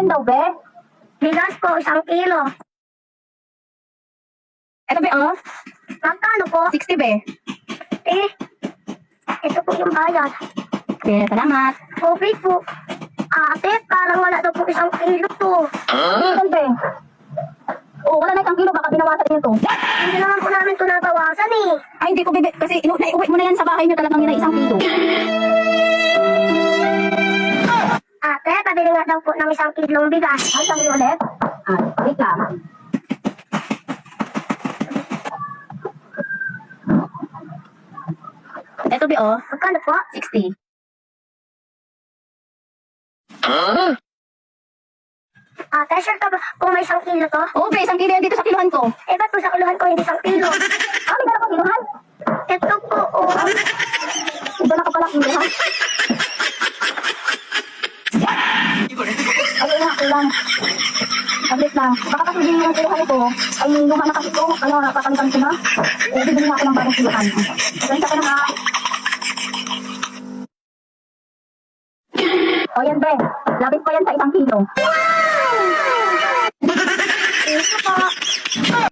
alin daw, be? Bigas po, 1 kilo. Ito, be, oh. Magkano po? 60, be. Eh, ito po yung bayad. Okay, salamat. Okay po. Ate, parang wala daw po 1 kilo to. Ito, be. Oo, wala na 1 kilo, baka binawasan niyo to. Hindi naman po namin ito nabawasan eh. Ay, hindi ko, bebe, kasi naiuwi mo na yan sa bahay niyo talagang yun ay 1 kilo. Ate, pabili nga daw po ng 1 kilong bigas. Ay, 1 kilo ulit? Wait lang. Ito, be, oh. Magkano po? 60. Ate, sure ka ba kung may 1 kilo to? Oo, be, 1 kilo yan dito sa kiluhan ko. Eh, ba't po sa kiluhan ko hindi 1 kilo? May dala ko kiluhan? Ito po, oh. May dala ka pala kiluhan. Ayun na, kulang. Saglit lang. Baka kasi hindi yung kiluhan ito. Ay, luma na kasi ito. Ano, napakalitan ko na. Eh, bibili na ako ng bagong kiluhan. Pasensya ka na ha. O yan, be. Labit pa yan sa 1 kilo. Ito po.